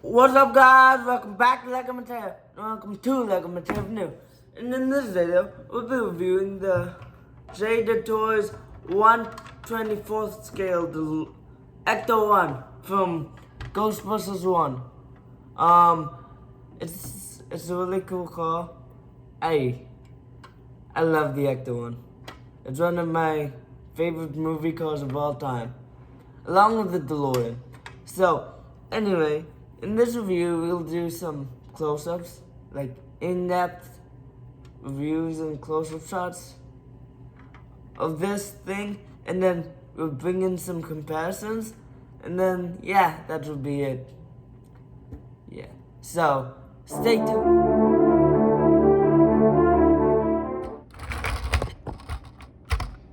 What's up, guys? Welcome back to Lego Material. Welcome to Lego Material New. And in this video, we'll be reviewing the Jada Toys 1/24th scale Ecto 1 from Ghostbusters 1. It's a really cool car. I love the Ecto 1. It's one of my favorite movie cars of all time, along with the DeLorean. So, anyway, in this review, we'll do some close-ups, like in-depth reviews and close-up shots of this thing, and then we'll bring in some comparisons, and then, yeah, that will be it. Yeah, so, stay tuned.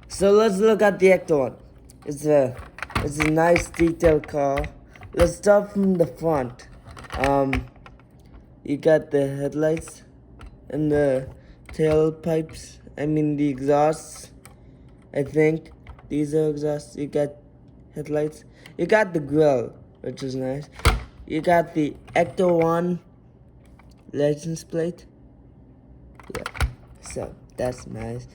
So let's look at the Ecto one. It's a nice detailed car. Let's start from the front. You got the headlights and the tailpipes. I mean the exhausts. I think these are exhausts. You got headlights. You got the grill, which is nice. You got the Ecto 1 license plate. Yeah, so that's nice.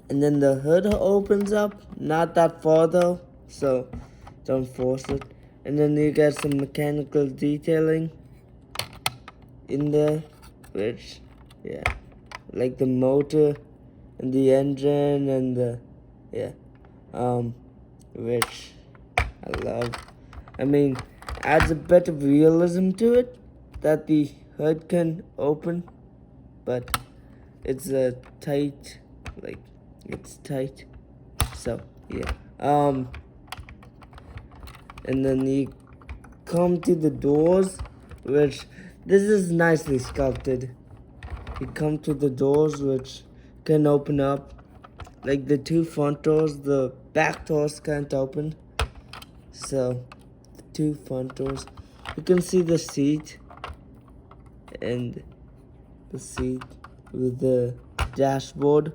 And then the hood opens up, not that far though, so don't force it. And then you got some mechanical detailing in there, which, yeah, like the motor and the engine and the, yeah, which I love. I mean, adds a bit of realism to it, that the hood can open, but it's a tight, like, it's tight, so yeah. And then you come to the doors, which this is nicely sculpted. You come to the doors, which can open up, like the two front doors. The back doors can't open, so the two front doors. You can see the seat and the seat with the dashboard.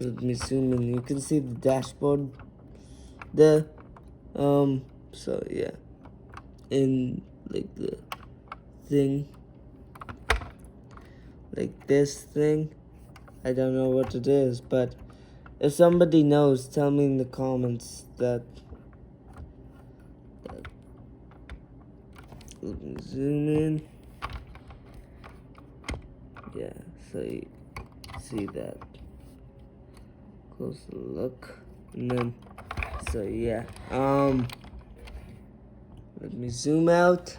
Let me zoom in. You can see the dashboard there. So yeah, in like the thing, like this thing, I don't know what it is, but if somebody knows, tell me in the comments that. Let me zoom in. Yeah, so you see that. Close look, and then, so yeah, let me zoom out,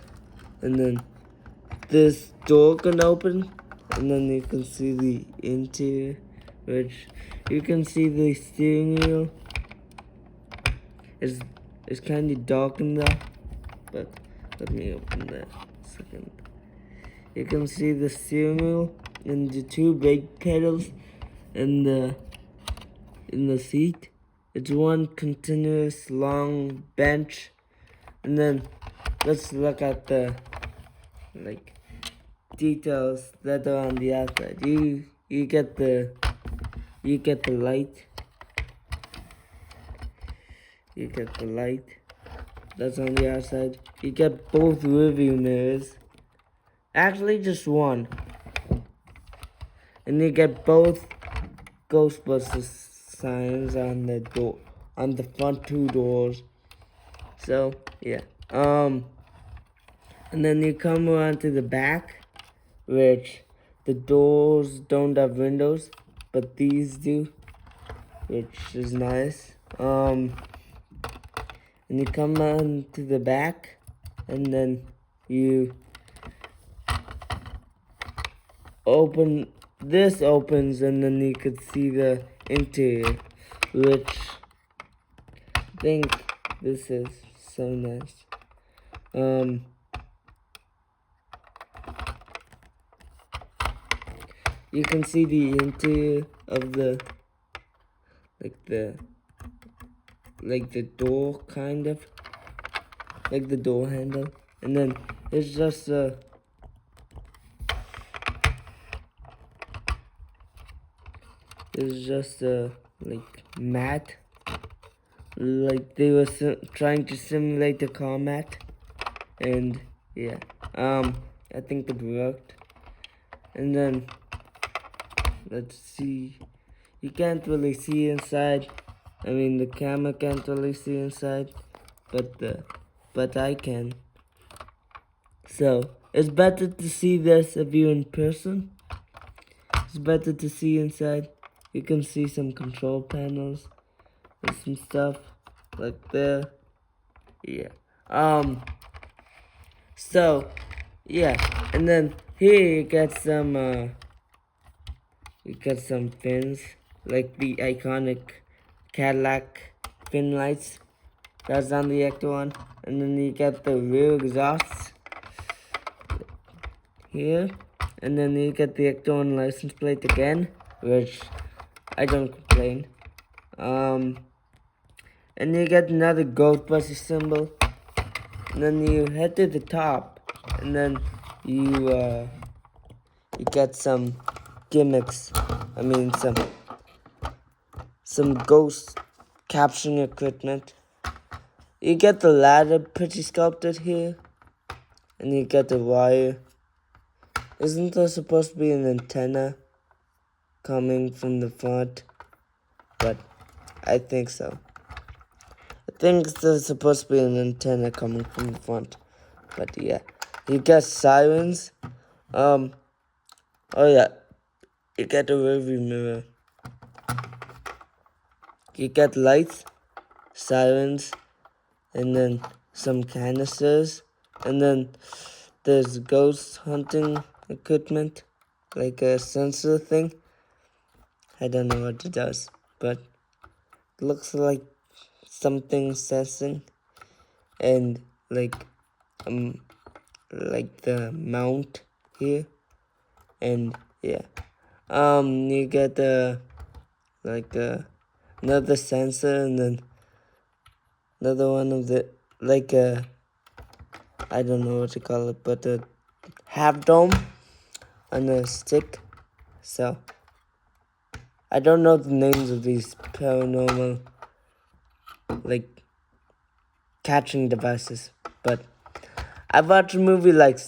and then this door can open, and then you can see the interior, which you can see the steering wheel. It's kind of dark in there, but let me open that a second. You can see the steering wheel and the two brake pedals and in the seat. It's one continuous long bench. And then let's look at the like details that are on the outside. You get the light. You get the light that's on the outside. You get both rearview mirrors. Actually just one. And you get both Ghostbusters signs on the door, on the front two doors. So yeah, and then you come around to the back, which the doors don't have windows, but these do, which is nice. And you come on to the back, and then you open. This opens, and then you could see the interior, which I think this is so nice. You can see the interior of the door, kind of like the door handle, and then it's just a like mat like they were trying to simulate the combat, and yeah, I think it worked. And then let's see, you can't really see inside. I mean, the camera can't really see inside, but I can. So it's better to see this if you're in person. It's better to see inside. You can see some control panels and some stuff like there. Yeah. So yeah, and then here you get some fins like the iconic Cadillac fin lights. That's on the Ecto one, and then you get the rear exhausts here, and then you get the Ecto one license plate again, which I don't complain. And you get another Ghostbuster symbol, and then you head to the top, and then you get some gimmicks. I mean some ghost capturing equipment. You get the ladder pretty sculpted here, and you get the wire. Isn't there supposed to be an antenna coming from the front? But I think so. I think there's supposed to be an antenna coming from the front. But yeah, you get sirens. Oh yeah, you get a rearview mirror. You get lights, sirens, and then some canisters, and then there's ghost hunting equipment, like a sensor thing. I don't know what it does, but it looks like something sensing, and like the mount here, and yeah, you get another sensor, and then another one of the I don't know what to call it, but a half dome on a stick. So I don't know the names of these paranormal catching devices, but I've watched a movie like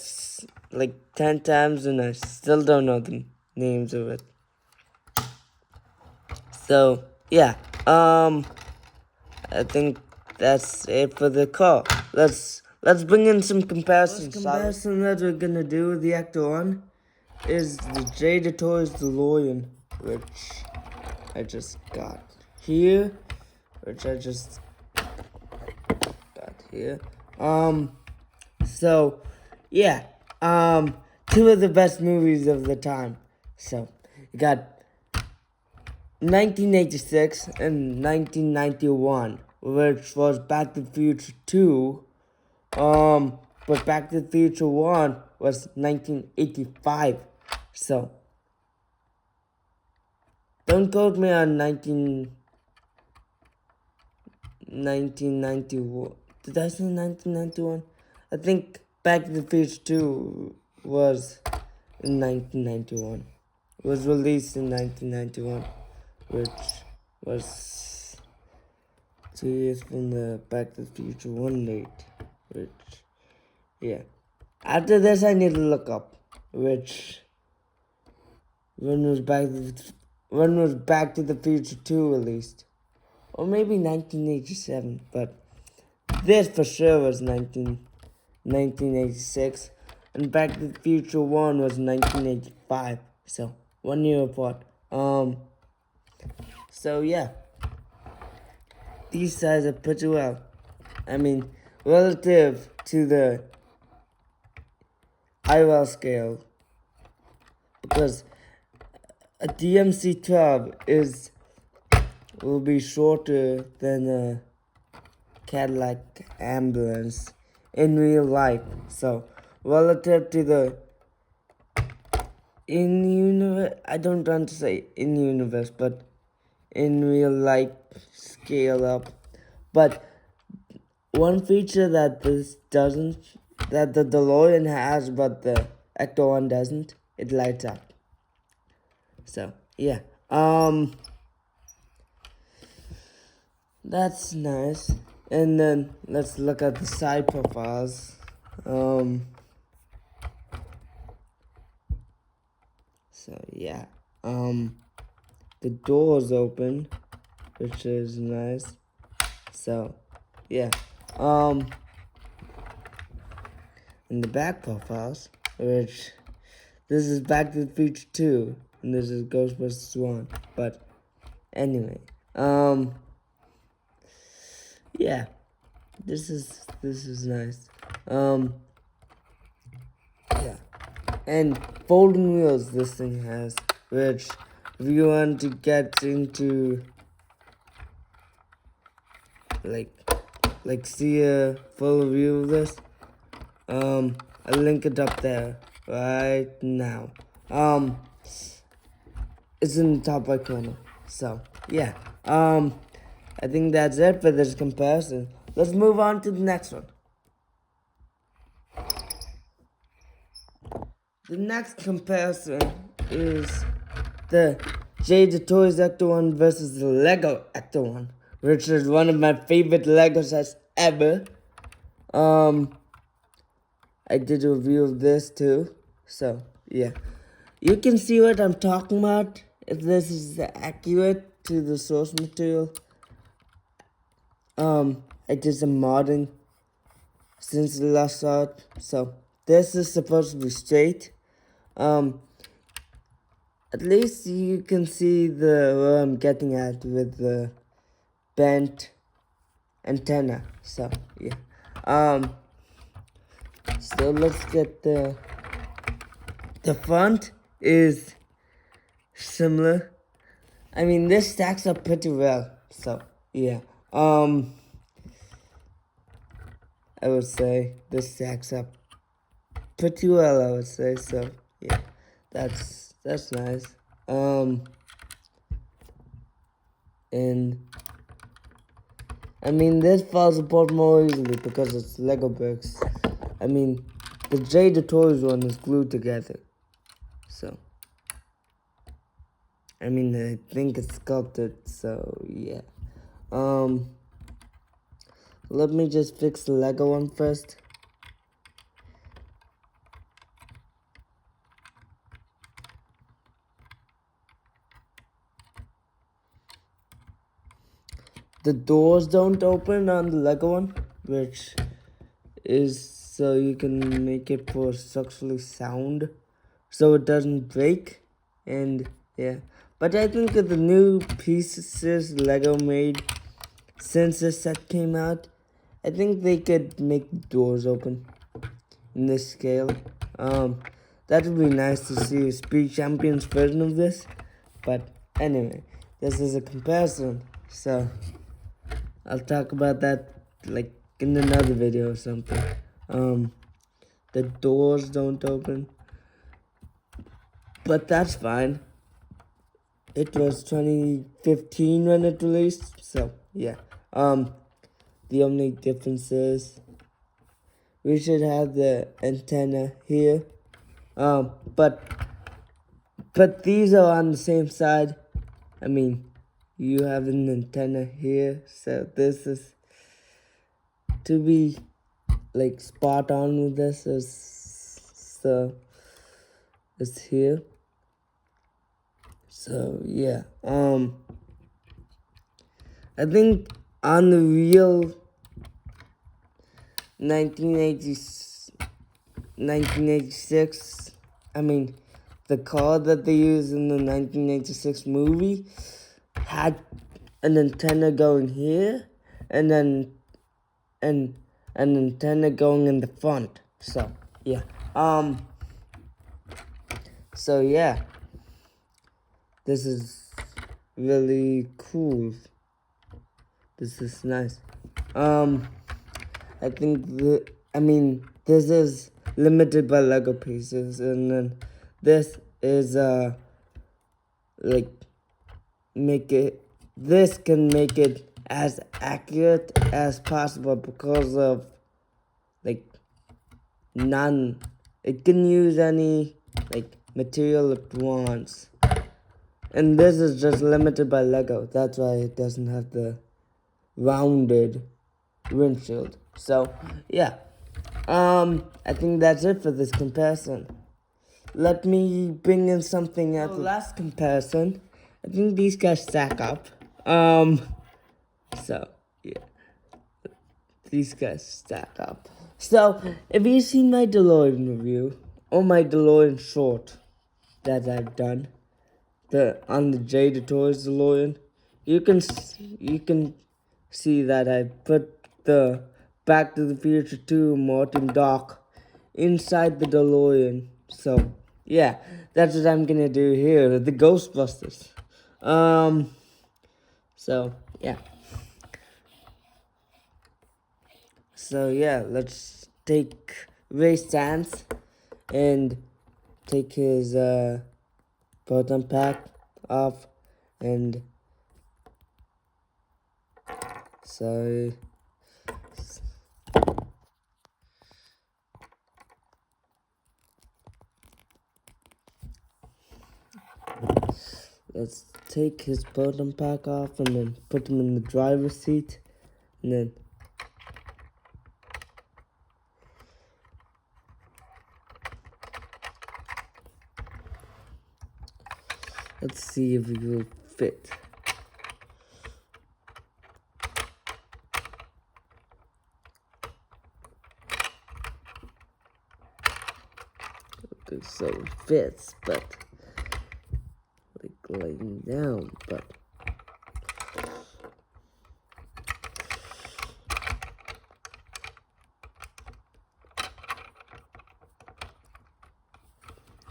10 times and I still don't know the names of it. So yeah, I think that's it for the call. Let's bring in some comparisons. The comparison that we're gonna do with the Ecto 1 is the Jada Toys DeLorean, which I just got here. So yeah, two of the best movies of the time. So you got 1986 and 1991, which was Back to the Future 2. But Back to the Future 1 was 1985. So don't quote me on 1991. Did I say 1991? I think Back to the Future 2 was in 1991. It was released in 1991, which was 2 years from the Back to the Future 1 date. Which, yeah. After this, I need to look up when was Back to the Future 2 released. Or maybe 1987, but this for sure was 1986, and Back to the Future 1 was 1985, so 1 year apart. So yeah, these sides are pretty well. I mean, relative to the IRL scale, because a DMC-12 will be shorter than a Cadillac ambulance in real life. So relative to the in-universe, I don't want to say in-universe, but in real life scale up. But one feature that this doesn't, that the DeLorean has, but the Ecto 1 doesn't, it lights up. So yeah, That's nice. And then let's look at the side profiles. So yeah. The door's open, which is nice. So yeah. In the back profiles, which this is Back to the Future 2, and this is Ghostbusters 1. But anyway, yeah, this is nice. Yeah, and folding wheels this thing has, which if you want to get into like see a full view of this, I'll link it up there right now. It's in the top right corner. So yeah, I think that's it for this comparison. Let's move on to the next one. The next comparison is the Jada Toys Ecto 1 versus the Lego Ecto 1, which is one of my favorite Lego sets ever. I did a review of this too, so yeah. You can see what I'm talking about, if this is accurate to the source material. I did some modding since the last saw it, so this is supposed to be straight. At least you can see where I'm getting at with the bent antenna. So yeah. So let's get the front is similar. I mean, this stacks up pretty well. So yeah. I would say this stacks up pretty well. I would say so. Yeah, that's nice. And I mean, this falls apart more easily because it's Lego bricks. I mean, the Jada Toys one is glued together. So, I mean, I think it's sculpted. So yeah. Let me just fix the Lego one first. The doors don't open on the Lego one, which is so you can make it for structurally sound, so it doesn't break. And yeah, but I think that the new pieces Lego made since this set came out, I think they could make the doors open in this scale. That would be nice to see a Speed Champions version of this. But anyway, this is a comparison, so I'll talk about that like in another video or something. The doors don't open, but that's fine. It was 2015 when it released, so yeah. The only difference is we should have the antenna here. But these are on the same side. I mean, you have an antenna here, so this is to be like spot on with this so it's here. So yeah, I think on the real 1986, I mean, the car that they used in the 1986 movie had an antenna going here, and then an antenna going in the front. So yeah, so yeah, this is really cool. This is nice. I think this is limited by Lego pieces, and then this is like this can make it as accurate as possible because of like it can use any like material it wants, and this is just limited by Lego. That's why it doesn't have the rounded windshield. So yeah, I think that's it for this comparison. Let me bring in something else. The last comparison, I think these guys stack up. So yeah, these guys stack up. So if you've seen my DeLorean review or my DeLorean short that I've done, on the Jada Toys DeLorean, you can see that I put the Back to the Future 2 Martin Doc inside the DeLorean. So yeah, that's what I'm gonna do here, the Ghostbusters. So yeah. So yeah, let's take Ray's stance and take his proton pack off, and so let's take his proton pack off and then put him in the driver's seat, and then let's see if it will fit. Okay, so it fits, but like laying down, but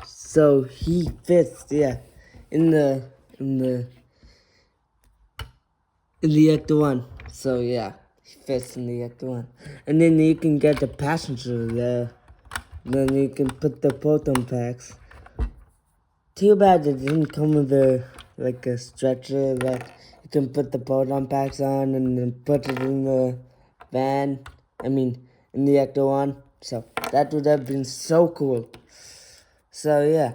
so he fits, yeah, in the Ecto one. So yeah, he fits in the Ecto one, and then you can get the passenger there. Then you can put the proton packs. Too bad it didn't come with a stretcher that you can put the proton packs on and then put it in the van. I mean, in the Ecto one. So that would have been so cool. So yeah,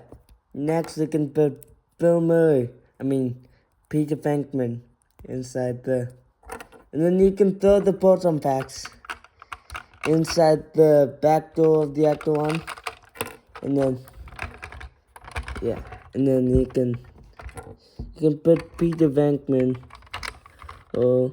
next we can put Bill Murray. I mean, Peter Venkman inside and then you can throw the proton packs inside the back door of the Ecto one, and then yeah, and then you can put Peter Venkman or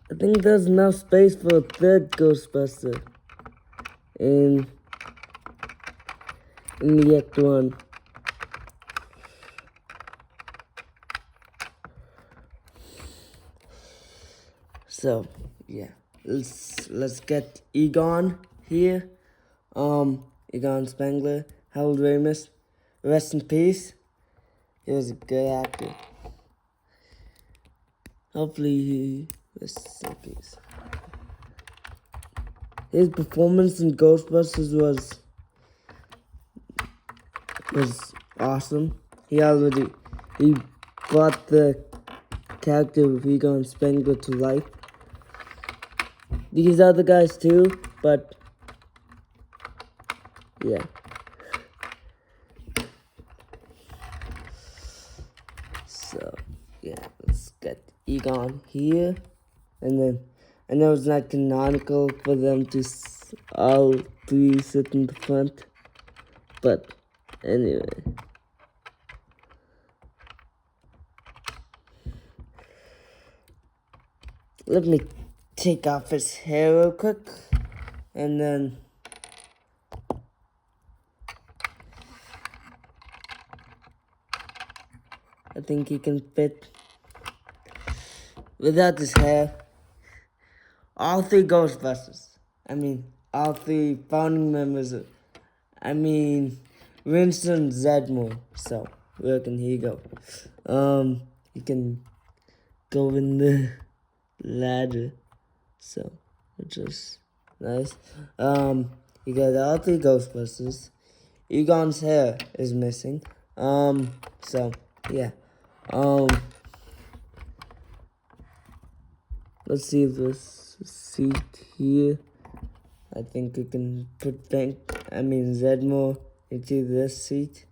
I think there's enough space for a third Ghostbuster in the Act 1. So yeah, let's get Egon here. Egon Spengler, Harold Ramis, rest in peace. He was a good actor. Hopefully he rests in peace. His performance in Ghostbusters was awesome. He brought the character of Egon Spengler to life. These other guys too, but yeah. So yeah, let's get Egon here, and then I know it's not canonical for them to all three sit in the front, but anyway. Let me take off his hair real quick, and then I think he can fit without his hair. All three Ghostbusters. I mean, all three founding members. Winston Zedmore. So where can he go? He can go in the ladder. So, which is nice. You got all three Ghostbusters. Egon's hair is missing. So, yeah. Let's see if this seat here. I think we can put Zedmore into this seat.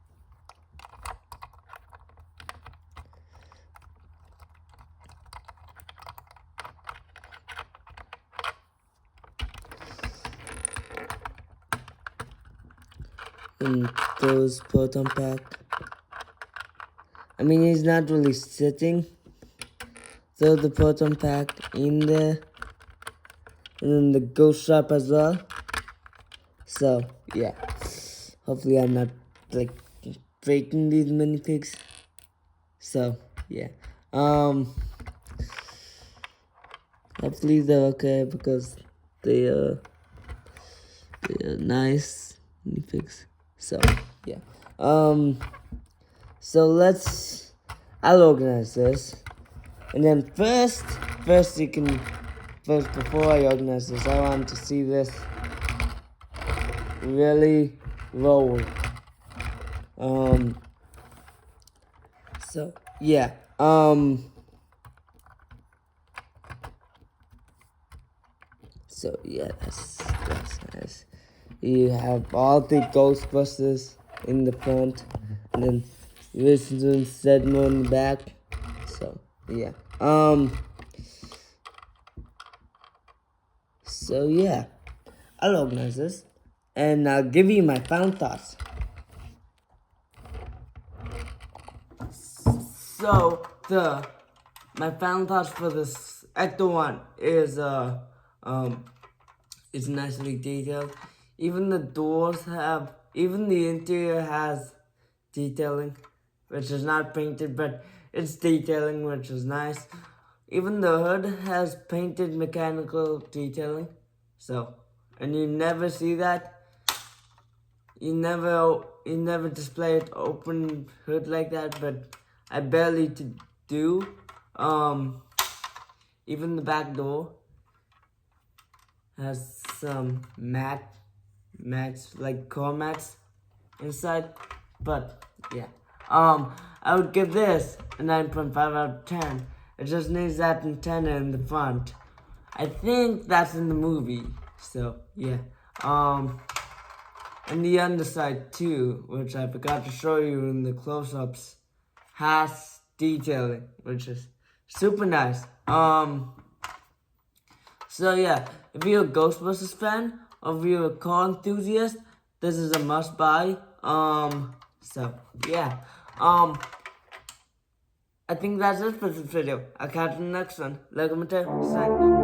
And those proton pack. He's not really sitting. Throw the proton pack in there. And then the ghost trap as well. So, yeah. Hopefully I'm not, breaking these minifigs. So, yeah. Hopefully they're okay because they are nice minifigs. So, yeah. So I'll organize this. And then first before I organize this, I want to see this really roll. So, yeah. So, yeah, that's nice. You have all the Ghostbusters in the front, and then Wilson Sedmore in the back. So, yeah. So, yeah. I'll organize this, and I'll give you my final thoughts. So, my final thoughts for this Ecto one is, it's nicely detailed. Even the interior has detailing, which is not painted, but it's detailing, which is nice. Even the hood has painted mechanical detailing. So, and you never see that. You never display it open hood like that, but I barely do. Even the back door has some mats like core mats inside, but yeah. I would give this a 9.5 out of 10. It just needs that antenna in the front. I think that's in the movie, so yeah. And the underside too, which I forgot to show you in the close-ups, has detailing, which is super nice. So yeah, if you're a Ghostbusters fan, or if you're a car enthusiast, this is a must-buy. So yeah. I think that's it for this video. I'll catch you in the next one. Like, comment, sign.